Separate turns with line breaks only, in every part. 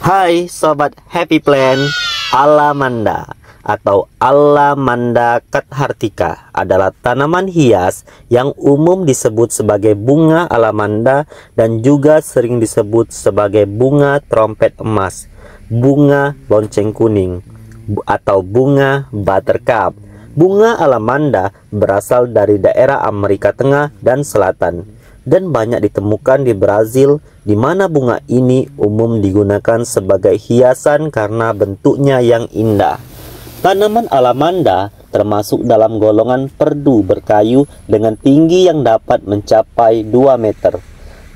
Hai Sobat Happy Plant, Alamanda atau Alamanda Cathartica adalah tanaman hias yang umum disebut sebagai bunga alamanda dan juga sering disebut sebagai bunga trompet emas, bunga lonceng kuning, atau bunga buttercup. Bunga alamanda berasal dari daerah Amerika Tengah dan Selatan dan banyak ditemukan di Brazil, di mana bunga ini umum digunakan sebagai hiasan karena bentuknya yang indah. Tanaman alamanda termasuk dalam golongan perdu berkayu dengan tinggi yang dapat mencapai 2 meter.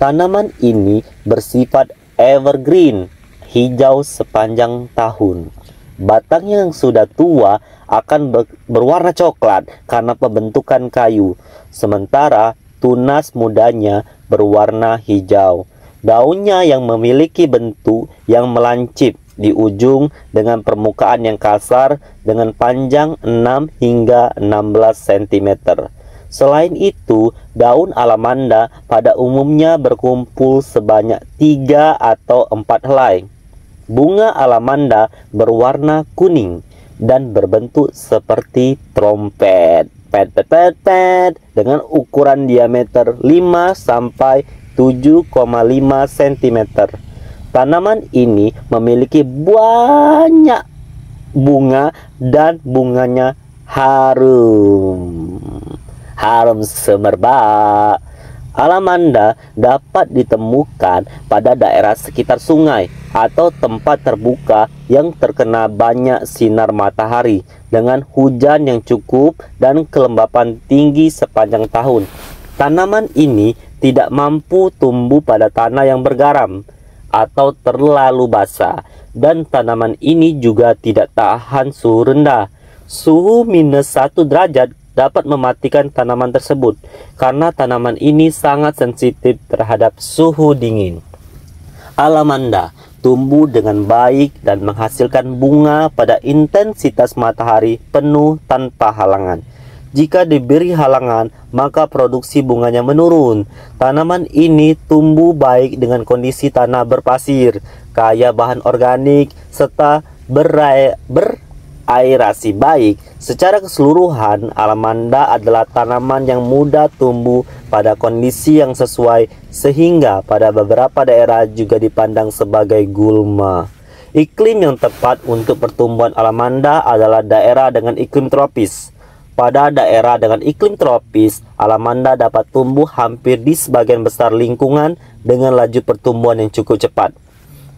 Tanaman ini bersifat evergreen, hijau sepanjang tahun. Batangnya yang sudah tua akan berwarna coklat karena pembentukan kayu, sementara tunas mudanya berwarna hijau. Daunnya yang memiliki bentuk yang melancip di ujung dengan permukaan yang kasar dengan panjang 6 hingga 16 cm. Selain itu, daun alamanda pada umumnya berkumpul sebanyak 3 atau 4 helai. Bunga alamanda berwarna kuning dan berbentuk seperti trompet dengan ukuran diameter 5 sampai 7,5 cm. Tanaman ini memiliki banyak bunga dan bunganya harum semerbak. Alamanda dapat ditemukan pada daerah sekitar sungai atau tempat terbuka yang terkena banyak sinar matahari dengan hujan yang cukup dan kelembapan tinggi sepanjang tahun. Tanaman ini tidak mampu tumbuh pada tanah yang bergaram atau terlalu basah, dan tanaman ini juga tidak tahan suhu rendah. Suhu -1 derajat dapat mematikan tanaman tersebut karena tanaman ini sangat sensitif terhadap suhu dingin. Alamanda tumbuh dengan baik dan menghasilkan bunga pada intensitas matahari penuh tanpa halangan. Jika diberi halangan, maka produksi bunganya menurun. Tanaman ini tumbuh baik dengan kondisi tanah berpasir, kaya bahan organik, serta beraerasi baik. Secara keseluruhan, alamanda adalah tanaman yang mudah tumbuh pada kondisi yang sesuai, sehingga pada beberapa daerah juga dipandang sebagai gulma. Iklim yang tepat untuk pertumbuhan alamanda adalah daerah dengan iklim tropis. Pada daerah dengan iklim tropis, alamanda dapat tumbuh hampir di sebagian besar lingkungan dengan laju pertumbuhan yang cukup cepat.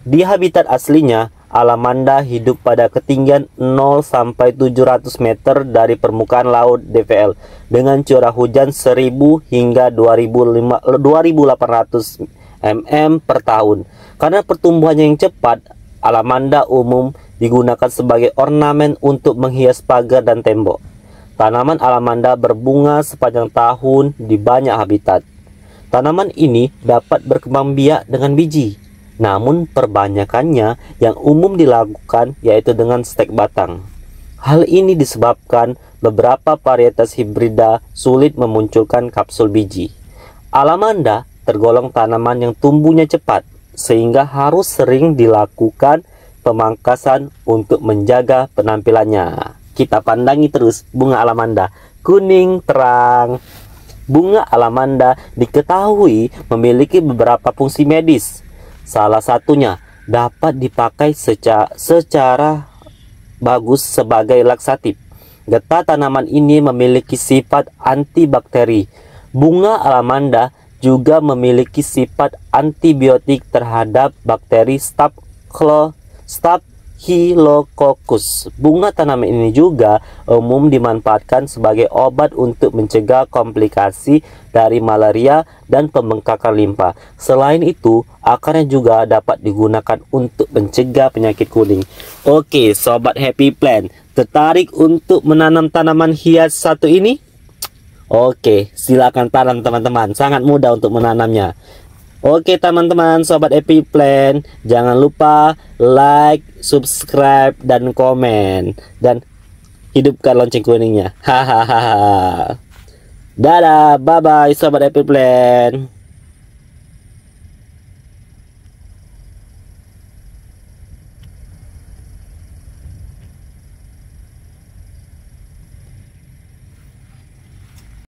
Di habitat aslinya, alamanda hidup pada ketinggian 0 sampai 700 meter dari permukaan laut (DVL) dengan curah hujan 1000 hingga 2800 mm per tahun. Karena pertumbuhannya yang cepat, alamanda umum digunakan sebagai ornamen untuk menghias pagar dan tembok. Tanaman alamanda berbunga sepanjang tahun di banyak habitat. Tanaman ini dapat berkembang biak dengan biji, namun perbanyakannya yang umum dilakukan yaitu dengan stek batang. Hal ini disebabkan beberapa varietas hibrida sulit memunculkan kapsul biji. Alamanda tergolong tanaman yang tumbuhnya cepat, sehingga harus sering dilakukan pemangkasan untuk menjaga penampilannya. Kita pandangi terus bunga alamanda kuning terang. Bunga alamanda diketahui memiliki beberapa fungsi medis. Salah satunya dapat dipakai secara bagus sebagai laksatif. Getah tanaman ini memiliki sifat antibakteri. Bunga alamanda juga memiliki sifat antibiotik terhadap bakteri Staphylococcus. Bunga tanaman ini juga umum dimanfaatkan sebagai obat untuk mencegah komplikasi dari malaria dan pembengkakan limpa. Selain itu, akarnya juga dapat digunakan untuk mencegah penyakit kuning. Oke, Sobat Happy Plant, tertarik untuk menanam tanaman hias satu ini? Oke, silakan tanam teman-teman. Sangat mudah untuk menanamnya. Oke teman-teman Sobat Happy Plant, jangan lupa like, subscribe, dan komen, dan hidupkan lonceng kuningnya. Hahaha. Dadah, bye bye Sobat Happy Plant.